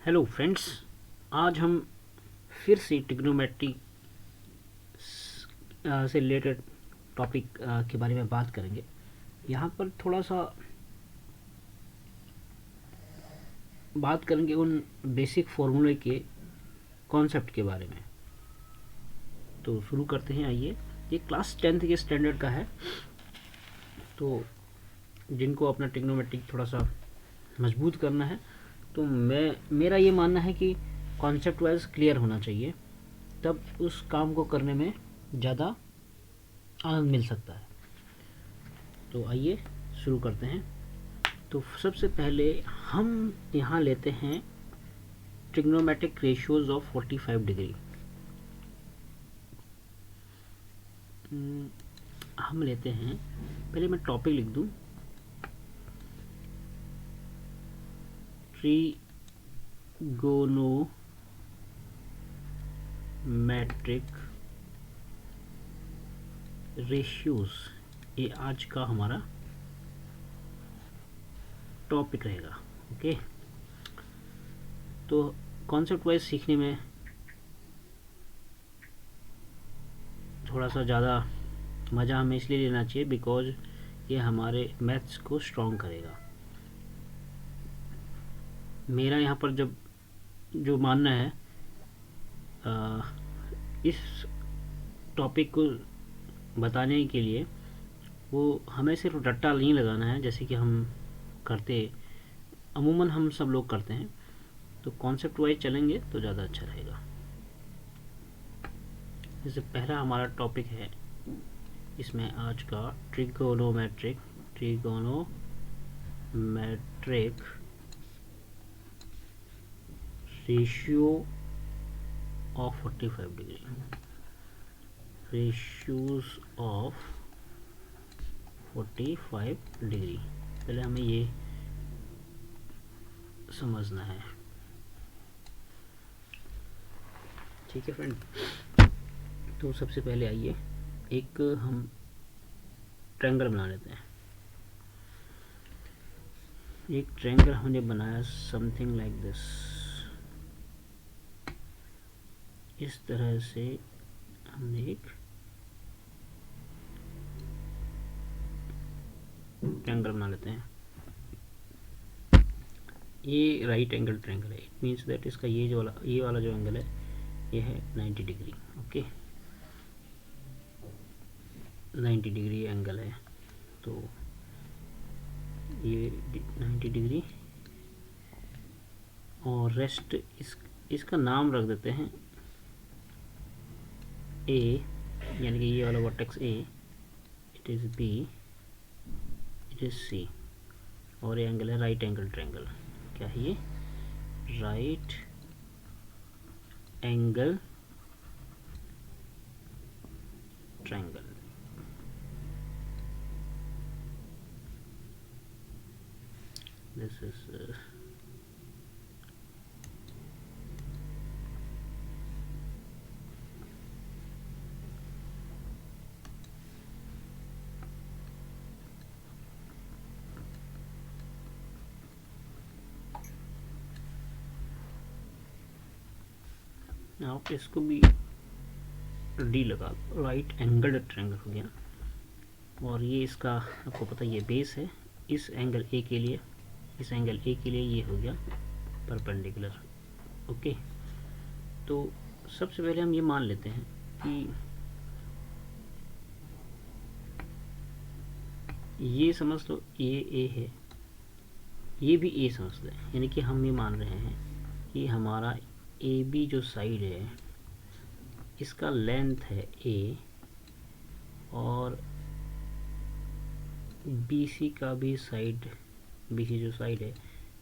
Hello friends, आज हम फिर से ट्रिग्नोमेट्री से रिलेटेड टॉपिक के बारे में बात करेंगे। यहाँ पर थोड़ा सा बात करेंगे उन बेसिक फार्मूले के कॉन्सेप्ट के बारे में। तो शुरू करते हैं। आइए, ये क्लास 10th के स्टैंडर्ड का है, तो जिनको अपना ट्रिग्नोमेट्री थोड़ा सा मजबूत करना है, तो मेरा ये मानना है कि कॉन्सेप्ट वाइज क्लियर होना चाहिए, तब उस काम को करने में ज़्यादा आनंद मिल सकता है। तो आइए शुरू करते हैं। तो सबसे पहले हम यहाँ लेते हैं ट्रिग्नोमेट्रिक रेशियोज ऑफ 45 डिग्री। हम लेते हैं, पहले मैं टॉपिक लिख दूँ, ट्रिगोनोमेट्रिक रेशियोज, ये आज का हमारा टॉपिक रहेगा। ओके, तो कॉन्सेप्ट वाइज सीखने में थोड़ा सा ज़्यादा मज़ा हमें इसलिए लेना चाहिए बिकॉज ये हमारे मैथ्स को स्ट्रॉन्ग करेगा। मेरा यहाँ पर जब जो मानना है, इस टॉपिक को बताने के लिए वो हमें सिर्फ रट्टा नहीं लगाना है जैसे कि हम करते, अमूमन हम सब लोग करते हैं। तो कॉन्सेप्ट वाइज चलेंगे तो ज़्यादा अच्छा रहेगा। जैसे पहला हमारा टॉपिक है इसमें आज का trigonometric ratio of 45 degree, ratios of 45 degree. पहले हमें ये समझना है, ठीक है फ्रेंड। तो सबसे पहले आइए एक हम ट्रायंगल बना लेते हैं। एक ट्रायंगल हमने बनाया समथिंग लाइक दिस। इस तरह से हमने एक ट्रायंगल बना लेते हैं। ये राइट एंगल ट्रायंगल है, इट मीन्स दैट इसका ये वाला जो एंगल है ये है 90 डिग्री। ओके, 90 डिग्री एंगल है, तो ये 90 डिग्री और रेस्ट इसका नाम रख देते हैं ए, यानी कि ये वाला vertex A, it is B, it is C, और ये एंगल है राइट एंगल ट्रायंगल। क्या है ये? Right angle triangle. This is आप इसको भी डी लगा, राइट एंगल ट्रायंगल हो गया। और ये इसका आपको पता है ये बेस है, इस एंगल ए के लिए, इस एंगल ए के लिए ये हो गया परपेंडिकुलर। ओके, तो सबसे पहले हम ये मान लेते हैं कि ये समझ लो ये ए है, ये भी ए समझ लें, यानी कि हम ये मान रहे हैं कि हमारा ए बी जो साइड है इसका लेंथ है ए, और बी सी का भी साइड, बी सी जो साइड है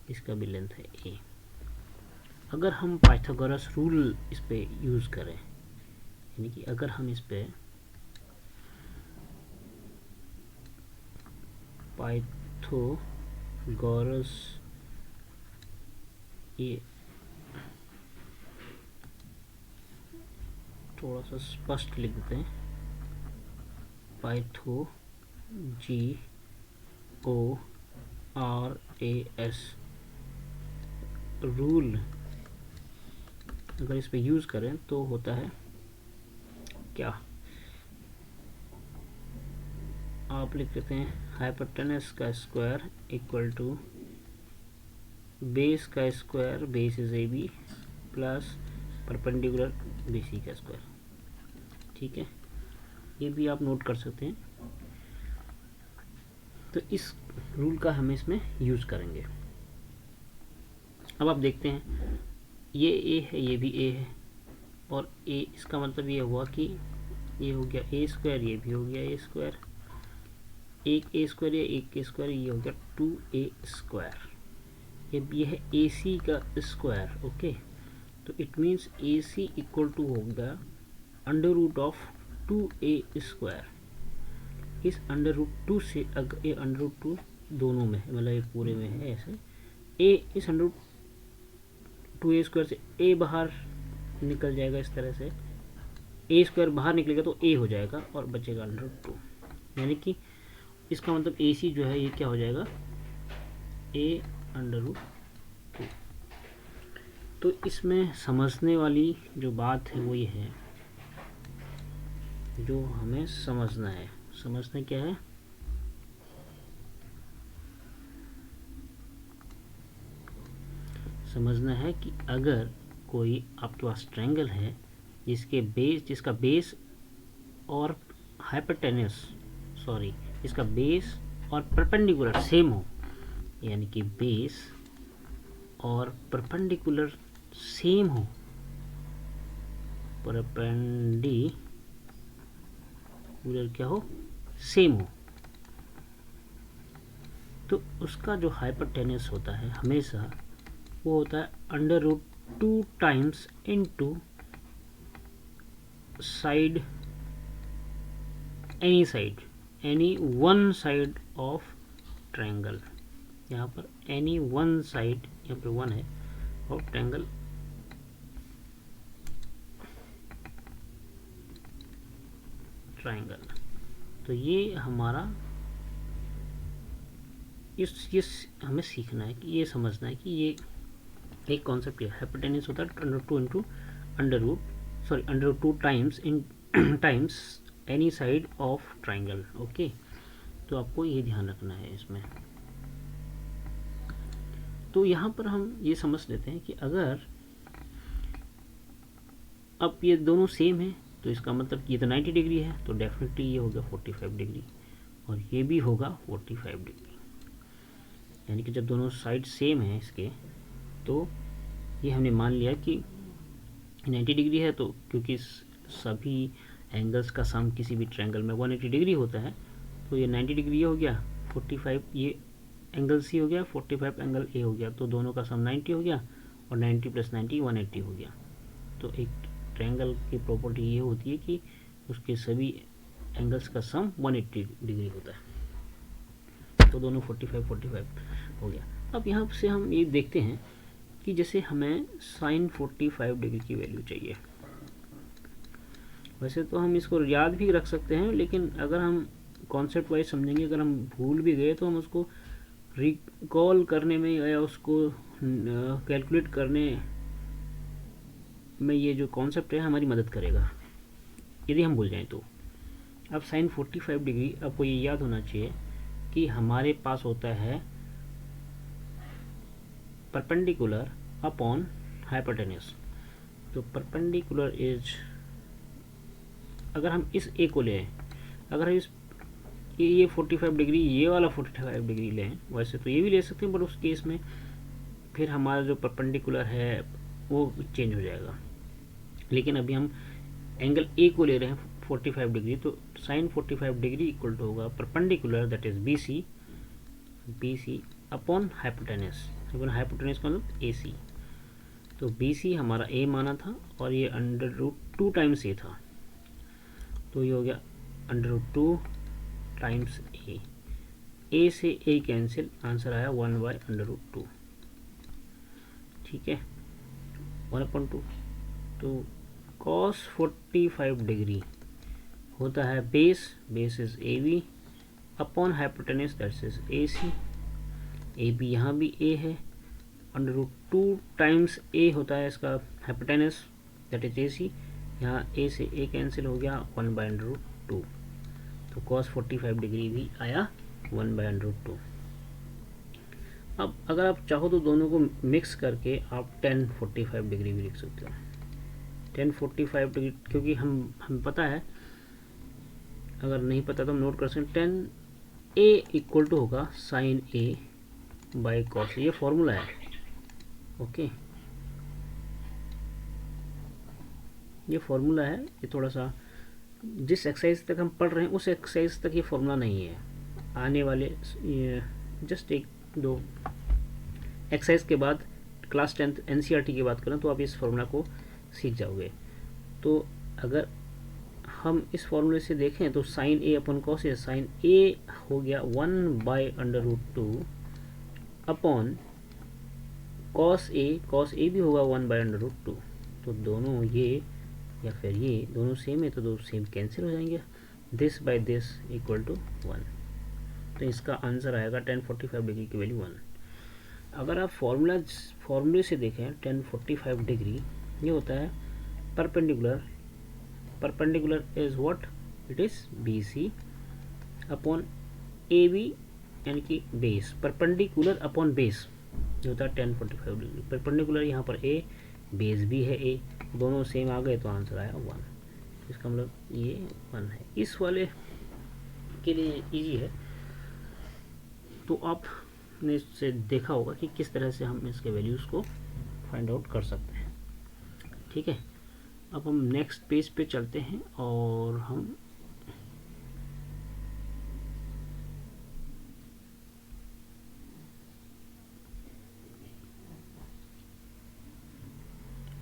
इसका भी लेंथ है ए। अगर हम पाइथागोरस रूल इस पे यूज़ करें, यानी कि अगर हम इस पे पाइथागोरस, ये थोड़ा सा स्पष्ट लिख देते हैं, पाइथो GORAS रूल अगर इस पे यूज़ करें तो होता है क्या, आप लिख लेते हैं हाइपोटेनस का स्क्वायर इक्वल टू बेस का square, base is A B, plus perpendicular B C का स्क्वायर। ठीक है, ये भी आप नोट कर सकते हैं। तो इस रूल का हम इसमें यूज़ करेंगे। अब आप देखते हैं ये ए है, ये भी ए है, और ए, इसका मतलब ये हुआ कि ये हो गया ए स्क्वायर, ये भी हो गया ए स्क्वायर, एक ए स्क्वायर या एक ए स्क्वायर, ये हो गया 2a स्क्वायर। ये है ए सी का स्क्वायर। ओके, तो it means A C equal to हो गया under root of 2a square. इस अंडर रूट 2 से अगर ये अंडर रूट 2 दोनों में है, मतलब ये पूरे में है ऐसे, ए इस अंडर रूट 2a स्क्वायर से ए बाहर निकल जाएगा इस तरह से, ए स्क्वायर बाहर निकलेगा तो ए हो जाएगा और बचेगा अंडर रूट 2। यानी कि इसका मतलब ए सी जो है ये क्या हो जाएगा, ए अंडर रूट 2। तो इसमें समझने वाली जो बात है वो ये है, जो हमें समझना है, समझना क्या है, समझना है कि अगर कोई आपके पास ट्रायंगल है जिसका बेस और हाइपोटेनस, सॉरी, इसका बेस और परपेंडिकुलर सेम हो, यानी कि बेस और परपेंडिकुलर सेम हो, परपेंडिकुलर क्या हो, सेम हो, तो उसका जो हाइपोटेनस होता है हमेशा वो होता है under root 2 times into side, any one side of triangle. यहाँ पर एनी वन साइड, यहाँ पे वन है, ऑफ ट्रायंगल तो ये हमारा इस हमें सीखना है कि ये समझना है कि ये एक कॉन्सेप्ट है। हाइपोटेनस होता है under 2 into under root 2 times any side of triangle. Okay, तो आपको ये ध्यान रखना है इसमें। तो यहाँ पर हम ये समझ लेते हैं कि अगर अब ये दोनों सेम है तो इसका मतलब ये तो 90 डिग्री है, तो डेफिनेटली ये होगा 45 डिग्री और ये भी होगा 45 डिग्री। यानी कि जब दोनों साइड सेम है इसके, तो ये हमने मान लिया कि 90 डिग्री है, तो क्योंकि सभी एंगल्स का सम किसी भी ट्रायंगल में 180 डिग्री होता है, तो ये 90 डिग्री ये हो गया, 45 ये एंगल सी हो गया, 45 एंगल ए हो गया, तो दोनों का सम 90 हो गया और 90 प्लस 90 180 हो गया। तो एक ट्रायंगल की प्रॉपर्टी ये होती है कि उसके सभी एंगल्स का सम 180 डिग्री होता है, तो दोनों 45 हो गया। अब यहाँ से हम ये देखते हैं कि जैसे हमें साइन 45 डिग्री की वैल्यू चाहिए। वैसे तो हम इसको याद भी रख सकते हैं, लेकिन अगर हम कॉन्सेप्ट वाइज समझेंगे, अगर हम भूल भी गए तो हम उसको रिकॉल करने में या उसको कैलकुलेट करने में ये जो कॉन्सेप्ट है हमारी मदद करेगा, यदि हम भूल जाएं तो। अब साइन 45 डिग्री, आपको ये याद होना चाहिए कि हमारे पास होता है परपेंडिकुलर अपॉन हाइपोटेनस। तो परपेंडिकुलर इज, अगर हम इस ए को लें, अगर हम इस ये 45 डिग्री, ये वाला 45 डिग्री लें, वैसे तो ये भी ले सकते हैं, बट उस केस में फिर हमारा जो परपेंडिकुलर है वो चेंज हो जाएगा। लेकिन अभी हम एंगल ए को ले रहे हैं 45 डिग्री, तो साइन 45 डिग्री इक्वल टू होगा perpendicular, that is B C upon hypotenuse. Hypotenuse का मतलब ए सी, तो बी सी हमारा ए माना था और ये अंडर रूट 2 टाइम्स ए था, तो ये हो गया अंडर रूट 2 टाइम्स ए से ए कैंसिल, आंसर आया 1/√2। ठीक है, 1/2। तो cos 45 डिग्री होता है base is A B upon hypotenuse that is A C. A B यहाँ भी ए है 2 टाइम्स ए होता है इसका हाइपोटेनस, दैट इज ए सी। यहाँ ए से ए कैंसिल हो गया, 1/√2, तो cos 45 डिग्री भी आया 1/√2। अब अगर आप चाहो तो दोनों को मिक्स करके आप tan 45 डिग्री भी लिख सकते हो। tan 45 डिग्री, क्योंकि हम पता है, अगर नहीं पता तो हम नोट कर सकते हैं, tan a इक्वल टू होगा sin a बाई cos, ये फॉर्मूला है। ओके, ये फॉर्मूला है। ये थोड़ा सा जिस एक्सरसाइज तक हम पढ़ रहे हैं उस एक्सरसाइज तक ये फॉर्मूला नहीं है। आने वाले जस्ट 1-2 एक्सरसाइज के बाद, क्लास 10th NCERT की बात करें तो आप इस फॉर्मूला को सीख जाओगे। तो अगर हम इस फॉर्मूले से देखें तो sign A upon cos A, sign ए हो गया 1/√2 अपॉन कॉस ए भी होगा 1/√2। तो दोनों ये या फिर ये दोनों सेम है तो दो सेम कैंसिल हो जाएंगे। This by this equal to 1। तो इसका आंसर आएगा tan 45 डिग्री की वैल्यू 1। अगर आप फॉर्मूले से देखें tan 45 डिग्री, ये होता है perpendicular is what, it is BC upon AB, यानी कि बेस, परपेंडिकुलर अपॉन बेस, जो होता है tan 45 डिग्री। परपेंडिकुलर यहाँ पर A, बेस भी है A, दोनों सेम आ गए तो आंसर आया 1। इसका मतलब ये 1 है। इस वाले के लिए इजी है, तो आपने इससे देखा होगा कि किस तरह से हम इसके वैल्यूज़ को फाइंड आउट कर सकते हैं। ठीक है, अब हम नेक्स्ट पेज पे चलते हैं और हम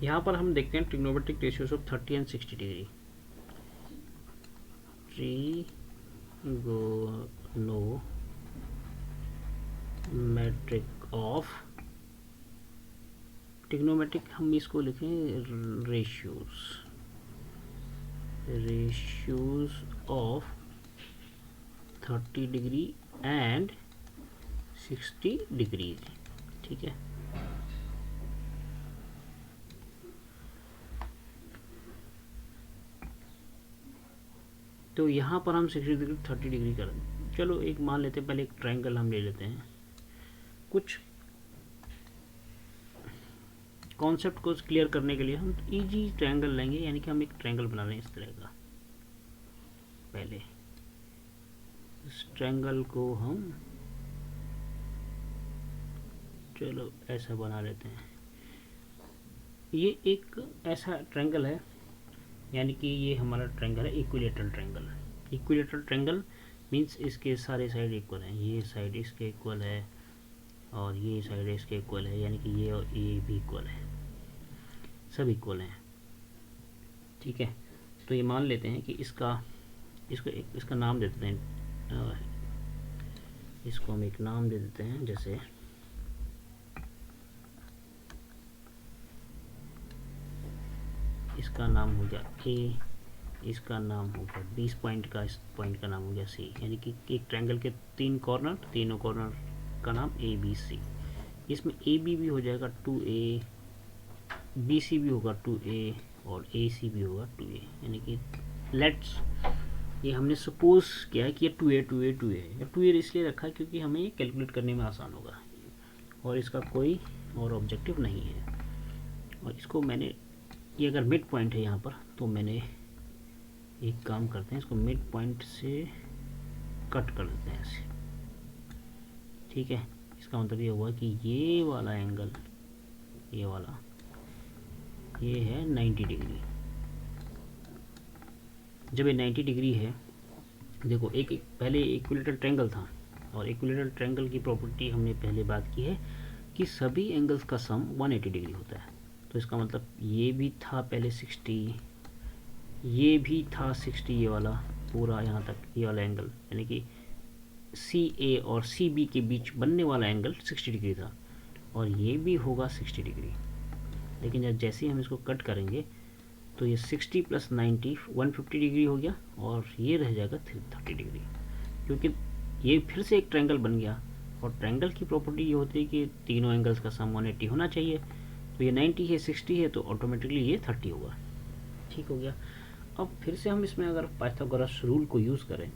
यहाँ पर हम देखते हैं trigonometric ratios of 30 and 60 degree. Trigonometric of, trigonometric हम इसको लिखें ratios of 30 degree and 60 degree. ठीक है, तो यहाँ पर हम 60 डिग्री 30 डिग्री कर, चलो एक मान लेते हैं, पहले एक ट्रायंगल हम ले लेते हैं। कुछ कॉन्सेप्ट को क्लियर करने के लिए हम इजी ट्रायंगल लेंगे, यानी कि हम एक ट्रायंगल बना रहे हैं इस तरह का। पहले इस ट्रायंगल को हम चलो ऐसा बना लेते हैं। ये एक ऐसा ट्रायंगल है, यानी कि ये हमारा ट्रायंगल है equilateral triangle. Equilateral triangle means इसके सारे साइड इक्वल हैं, ये साइड इसके इक्वल है और ये साइड इसके इक्वल है, यानी कि ये और ये भी इक्वल है, सब इक्वल हैं। ठीक है, तो ये मान लेते हैं कि इसका नाम दे देते हैं, इसको हम एक नाम दे देते हैं, जैसे इसका नाम हो गया A, इसका नाम हो गया B, इस पॉइंट का नाम हो गया C, यानी कि एक ट्रायंगल के 3 कॉर्नर, तीनों कॉर्नर का नाम ABC। इसमें AB भी हो जाएगा 2A, BC भी होगा 2A और AC भी होगा 2A, यानी कि लेट्स, ये हमने सपोज किया है कि ये 2A या 2A इसलिए रखा है क्योंकि हमें ये कैलकुलेट करने में आसान होगा और इसका कोई और ऑब्जेक्टिव नहीं है। और इसको मैंने, ये अगर मिड पॉइंट है यहाँ पर, तो मैंने एक काम करते हैं, इसको मिड पॉइंट से कट कर देते हैं ऐसे। ठीक है, इसका मतलब ये हुआ कि ये वाला एंगल, ये वाला, ये है 90 डिग्री। जब ये 90 डिग्री है, देखो एक पहले इक्विलेटरल ट्रायंगल था, और इक्विलेटरल ट्रायंगल की प्रॉपर्टी हमने पहले बात की है कि सभी एंगल्स का सम 180 डिग्री होता है। तो इसका मतलब ये भी था पहले 60, ये भी था 60, ये वाला पूरा यहाँ तक, ये वाला एंगल, यानी कि CA और CB के बीच बनने वाला एंगल 60 डिग्री था, और ये भी होगा 60 डिग्री। लेकिन जब जैसे ही हम इसको कट करेंगे तो ये 60 + 90 150 डिग्री हो गया, और ये रह जाएगा 30 डिग्री, क्योंकि ये फिर से एक ट्रायंगल बन गया। और ट्रायंगल की प्रॉपर्टी ये होती है कि तीनों एंगल्स का सम 180 होना चाहिए। तो ये 90 है, 60 है, तो ऑटोमेटिकली ये 30 होगा। ठीक हो गया। अब फिर से हम इसमें अगर पाइथागोरस रूल को यूज़ करें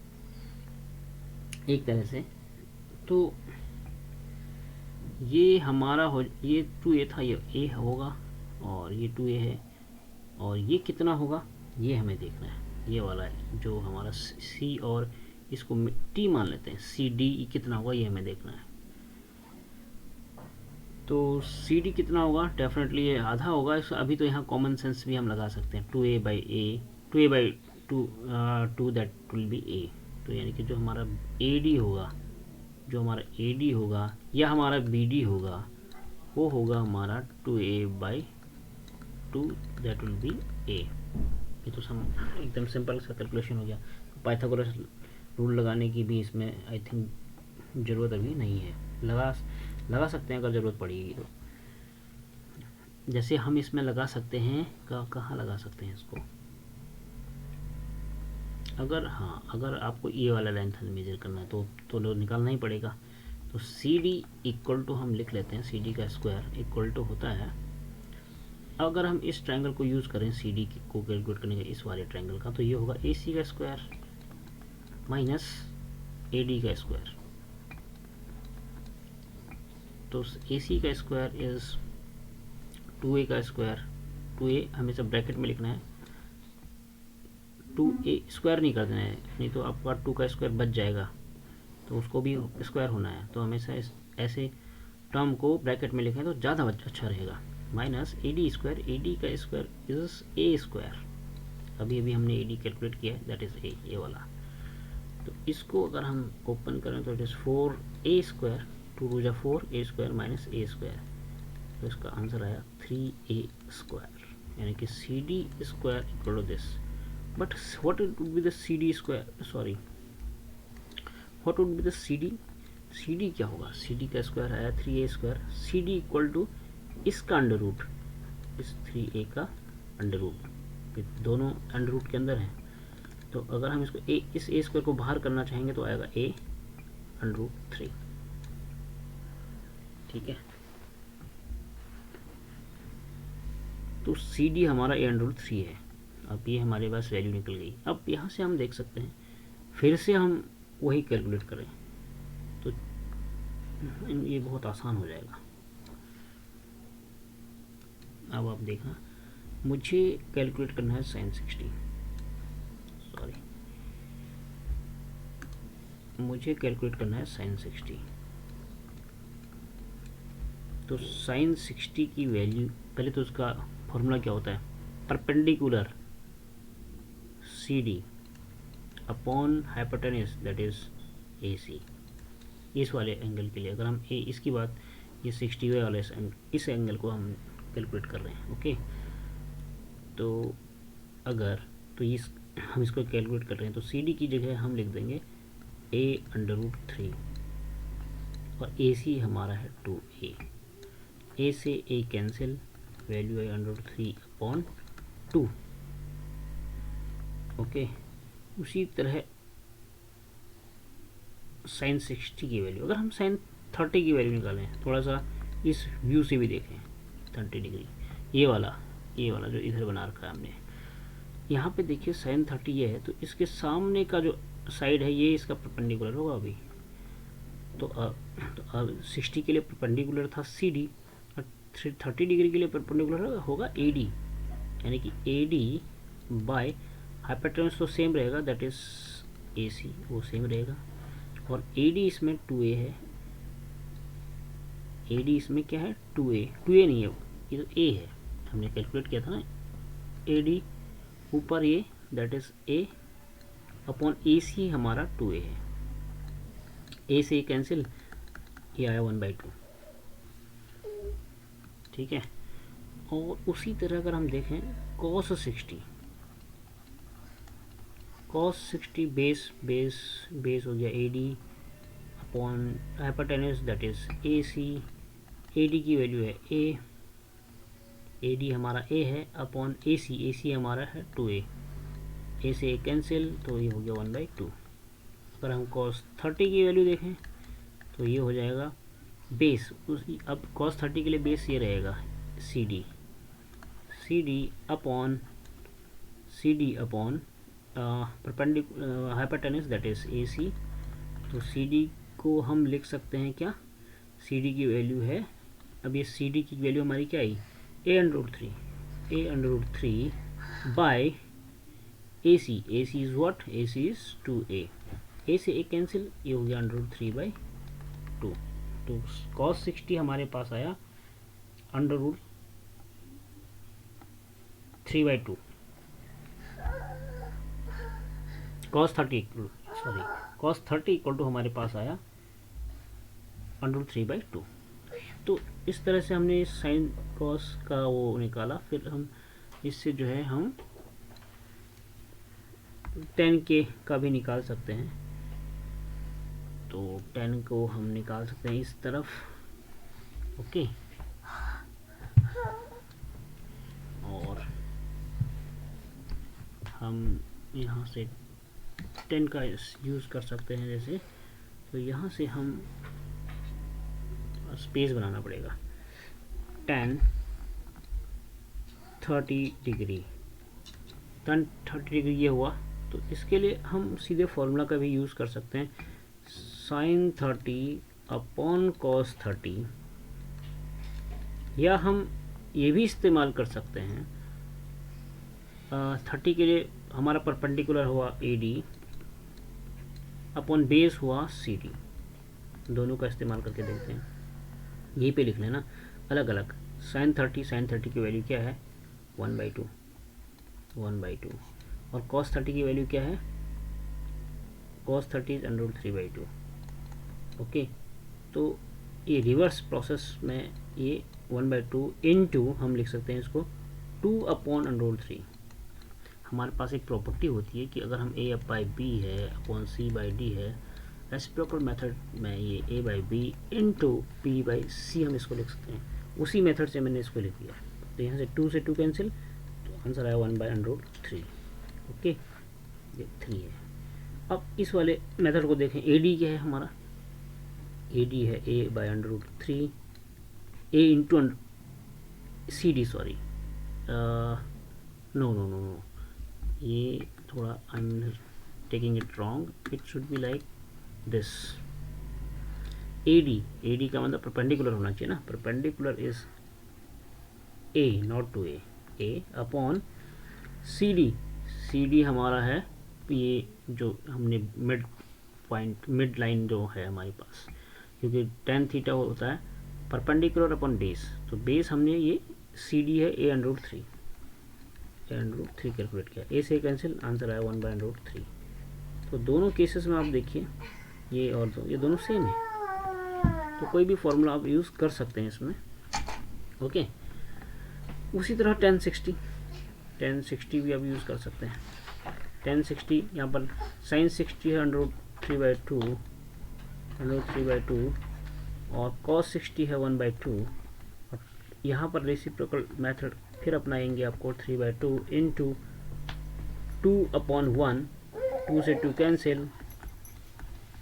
एक तरह से, तो ये हमारा हो, ये 2a था, ये a होगा और ये 2a है, और ये कितना होगा ये हमें देखना है। ये वाला है जो हमारा c, और इसको t मान लेते हैं, CD कितना होगा ये हमें देखना है। तो CD कितना होगा, डेफिनेटली ये आधा होगा। अभी तो यहाँ कॉमन सेंस भी हम लगा सकते हैं, 2a by two that will be a। तो यानी कि जो हमारा AD होगा, या हमारा BD होगा, वो होगा हमारा 2a by 2 that will be a। ये तो सम एकदम सिंपल सा कैलकुलेशन हो गया। पाइथागोरस रूल लगाने की भी इसमें आई थिंक ज़रूरत अभी नहीं है, लगा सकते हैं अगर ज़रूरत पड़ेगी तो। जैसे हम इसमें लगा सकते हैं, कहाँ लगा सकते हैं इसको, अगर आपको ये वाला लेंथ मेजर करना है तो निकालना ही पड़ेगा। तो CD इक्वल टू हम लिख लेते हैं, CD का स्क्वायर इक्वल टू होता है, अगर हम इस ट्रायंगल को यूज़ करें CD को कैलकुलेट करने का, इस वाले ट्रायंगल का, तो ये होगा AC का स्क्वायर माइनस AD का स्क्वायर। तो AC का स्क्वायर इज 2a का स्क्वायर, 2a हमेशा ब्रैकेट में लिखना है, 2a स्क्वायर नहीं कर देना है, नहीं तो आपका 2 का स्क्वायर बच जाएगा, तो उसको भी स्क्वायर होना है। तो हमेशा ऐसे टर्म को ब्रैकेट में लिखें तो ज़्यादा अच्छा रहेगा। माइनस AD स्क्वायर, AD का स्क्वायर इज a स्क्वायर, अभी हमने AD कैलकुलेट किया है, दैट इज़ a, ये वाला। तो इसको अगर हम ओपन करें तो it is 4a square, 2 to 4, a square minus a square, तो इसका आंसर आया 3a स्क्वायर, यानी कि CD square equal to this. But what would be the CD square, sorry what would be the CD क्या होगा, CD का square आया 3a square, CD equal to इसका अंडर रूट, इस 3a का अंडर रूट, दोनों अंडर रूट के अंदर हैं। तो अगर हम इसको इस a स्क्वायर को बाहर करना चाहेंगे तो आएगा a अंडर रूट 3। ठीक है, तो CD हमारा a अंडर रूट 3 है। अब ये हमारे पास वैल्यू निकल गई। अब यहाँ से हम देख सकते हैं, फिर से हम वही कैलकुलेट करें तो ये बहुत आसान हो जाएगा। अब आप देखना, मुझे कैलकुलेट करना है sin 60, मुझे कैलकुलेट करना है sin 60। तो sin 60 की वैल्यू, पहले तो उसका फॉर्मूला क्या होता है, perpendicular CD upon hypotenuse that is AC। इस वाले एंगल के लिए अगर हम इसकी बात, ये 60 वाले इस एंगल को हम कैलकुलेट कर रहे हैं। ओके, तो अगर हम इसको कैलकुलेट कर रहे हैं तो CD की जगह हम लिख देंगे a अंडर रूट 3 और AC हमारा है 2a, a से a कैंसिल, वैल्यू है अंडर रूट 3 अपॉन 2। ओके, उसी तरह sin 60 की वैल्यू, अगर हम sin 30 की वैल्यू निकालें, थोड़ा सा इस व्यू से भी देखें 30 डिग्री, ये वाला जो इधर बना रखा है हमने, यहाँ पे देखिए sin 30 ये है, तो इसके सामने का जो साइड है ये इसका परपेंडिकुलर होगा अभी। तो अब 60 के लिए परपेंडिकुलर था CD, और 30 डिग्री के लिए परपेंडिकुलर होगा AD, यानी कि AD बाय हाइपोटेन्यूज तो सेम रहेगा, दैट इज AC, वो सेम रहेगा। और AD इसमें 2a है, AD इसमें क्या है 2a नहीं है, ये तो a है, हमने कैलकुलेट किया था ना, AD ऊपर ये that is a upon AC हमारा 2a है, a से कैंसिल, ये आया 1/2। ठीक है, और उसी तरह अगर हम देखें cos 60 बेस हो गया AD upon hypotenuse that is AC, AD की वैल्यू है a, AD हमारा a है अपॉन AC हमारा है 2a, a से a कैंसिल, तो ये हो गया 1/2। अगर हम cos 30 की वैल्यू देखें तो ये हो जाएगा बेस उसी, अब cos 30 के लिए बेस ये रहेगा C D upon perpendicular hypotenuse that is A C. तो सी डी को हम लिख सकते हैं क्या, सी डी की वैल्यू है, अब ये सी डी की वैल्यू हमारी क्या आई, a√3 by A C is what, A C is 2a, A से ए कैंसिल, ये हो गया √3/2। तो cos 60 हमारे पास आया √3/2, cos 30 इक्वल टू हमारे पास आया √3/2। तो इस तरह से हमने साइन कॉस का वो निकाला। फिर हम इससे जो है हम tan के का भी निकाल सकते हैं। तो tan को हम निकाल सकते हैं इस तरफ, ओके। और हम यहाँ से tan का यूज़ कर सकते हैं जैसे, तो यहाँ से हम स्पेस बनाना पड़ेगा, tan 30 डिग्री, tan 30 डिग्री ये हुआ। तो इसके लिए हम सीधे फॉर्मूला का भी यूज़ कर सकते हैं, sin 30 अपॉन cos 30, या हम ये भी इस्तेमाल कर सकते हैं 30 के लिए हमारा परपेंडिकुलर हुआ AD अपॉन बेस हुआ CD, दोनों का इस्तेमाल करके देखते हैं। यहीं पे लिख लेना अलग अलग, sin 30 की वैल्यू क्या है 1/2 और cos 30 की वैल्यू क्या है, cos 30 इज √3/2, ओके। तो ये रिवर्स प्रोसेस में ये 1/2 इनटू हम लिख सकते हैं इसको 2/√3। हमारे पास एक प्रॉपर्टी होती है कि अगर हम a/b है अपॉन c/d है, रेसिप्रोकल मेथड में ये a/b इनटू b/c हम इसको लिख सकते हैं। उसी मेथड से मैंने इसको लिख दिया। तो यहाँ से 2 से 2 कैंसिल, तो आंसर आया 1/√3, ओके। ये 3 है। अब इस वाले मेथड को देखें, AD क्या है हमारा, AD है a/√3 a into CD, sorry no, ये थोड़ा I am taking it wrong, it should be like this, AD का मतलब परपेंडिकुलर होना चाहिए ना, perpendicular is A not to A upon CD हमारा है ये जो हमने मिड लाइन जो है हमारे पास, क्योंकि tan थीटा होता है परपेंडिकुलर अपॉन बेस, तो बेस हमने ये CD है a√3 कैलकुलेट किया, A से कैंसिल, आंसर आया 1/√3। तो दोनों केसेस में आप देखिए ये और ये दोनों सेम है, तो कोई भी फॉर्मूला आप यूज़ कर सकते हैं इसमें, ओके। उसी तरह tan 60 भी आप यूज़ कर सकते हैं। tan 60 यहाँ पर sin 60 है √3/2 और cos 60 है 1/2, और यहाँ पर रेसिप्रोकल मेथड फिर अपनाएंगे आपको 3/2 इंटू 2/1, 2 से 2 कैंसिल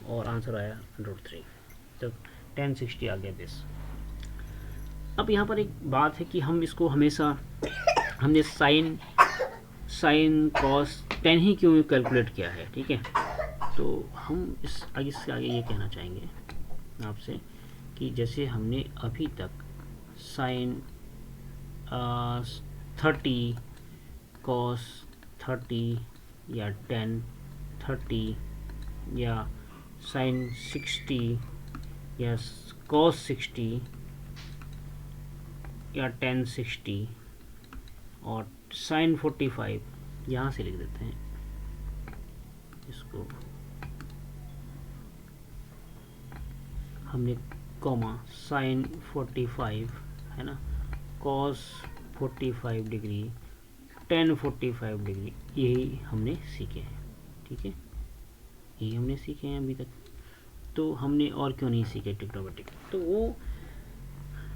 और आंसर आया √3। तो tan 60 आ गया दिस। अब यहाँ पर एक बात है कि हम इसको हमेशा हमने साइन कॉस tan ही क्यों कैलकुलेट किया है, ठीक है। तो हम इस आगे से आगे ये कहना चाहेंगे आपसे कि जैसे हमने अभी तक साइन 30 cos 30 या tan 30 या sin 60 या cos 60 या tan 60 और sin 45, यहाँ से लिख देते हैं इसको, हमने कॉमा sin 45 है ना, cos 45 डिग्री, tan 45 डिग्री, यही हमने सीखे हैं, ठीक है, यही हमने सीखे हैं अभी तक। तो हमने और क्यों नहीं सीखे ट्रिग्नोमेट्रिक, तो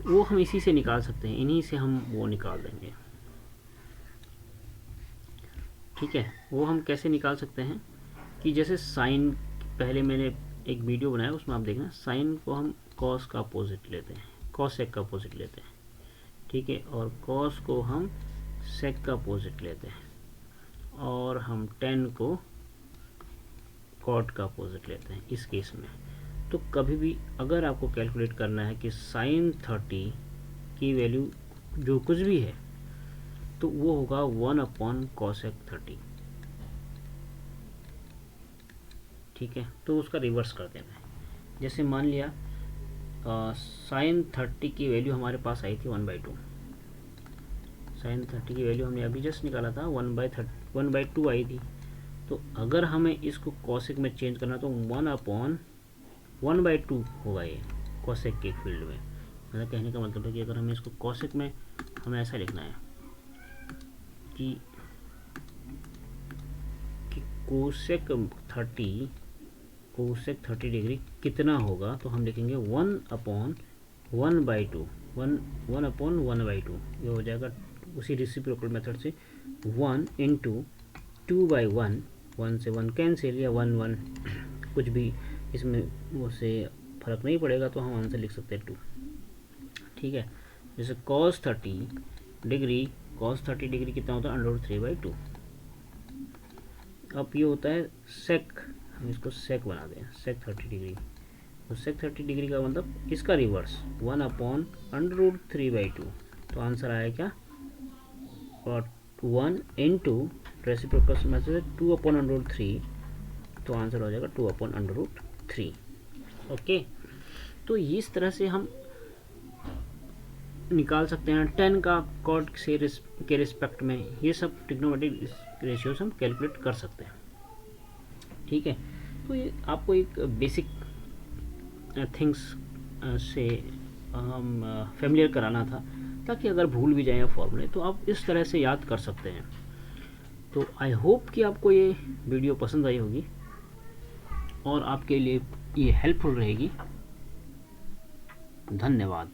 वो हम इसी से निकाल सकते हैं, इन्हीं से हम वो निकाल देंगे, ठीक है। वो हम कैसे निकाल सकते हैं कि जैसे साइन, पहले मैंने एक वीडियो बनाया, उसमें आप देखना, साइन को हम कॉस का अपोजिट लेते हैं, कॉसेक का अपोजिट लेते हैं, ठीक है, और कॉस को हम सेक का अपोजिट लेते हैं, और हम टेन को कॉट का अपोजिट लेते हैं इस केस में। तो कभी भी अगर आपको कैलकुलेट करना है कि साइन 30 की वैल्यू जो कुछ भी है, तो वो होगा 1/cosec 30, ठीक है। तो उसका रिवर्स कर देना है। जैसे मान लिया साइन 30 की वैल्यू हमारे पास आई थी 1/2, साइन 30 की वैल्यू हमने अभी जस्ट निकाला था 1/2 आई थी। तो अगर हमें इसको कॉसेक में चेंज करना तो 1/1/2 होगा ये कॉसेक के फील्ड में। मेरा कहने का मतलब है कि अगर हमें इसको कॉसेक में हमें ऐसा लिखना है कि कोसेक 30 डिग्री कितना होगा, तो हम लिखेंगे 1/1/2, 1/1/2, ये हो जाएगा उसी रेसिप्रोकल मेथड से 1 × 2/1, 1 से 1 कैंसिल, या 1 कुछ भी इसमें उससे फर्क नहीं पड़ेगा, तो हम आंसर लिख सकते हैं 2, ठीक है। जैसे cos 30 डिग्री कितना होता है, √3/2। अब ये होता है सेक, हम इसको सेक बना दें, सेक 30 डिग्री, तो सेक 30 डिग्री का मतलब इसका रिवर्स 1/√3/2। तो आंसर आया क्या, 1 × रेसिप्रोकल में से 2/√3, तो आंसर हो जाएगा 2/√3। ओके, तो इस तरह से हम निकाल सकते हैं 10 का कॉट से के रिस्पेक्ट में, ये सब ट्रिग्नोमेट्रिक रेशियोज हम कैलकुलेट कर सकते हैं, ठीक है। तो ये आपको एक बेसिक थिंग्स से हम फेमिलियर कराना था, ताकि अगर भूल भी जाए फॉर्मूले तो आप इस तरह से याद कर सकते हैं। तो आई होप कि आपको ये वीडियो पसंद आई होगी और आपके लिए ये हेल्पफुल रहेगी। धन्यवाद।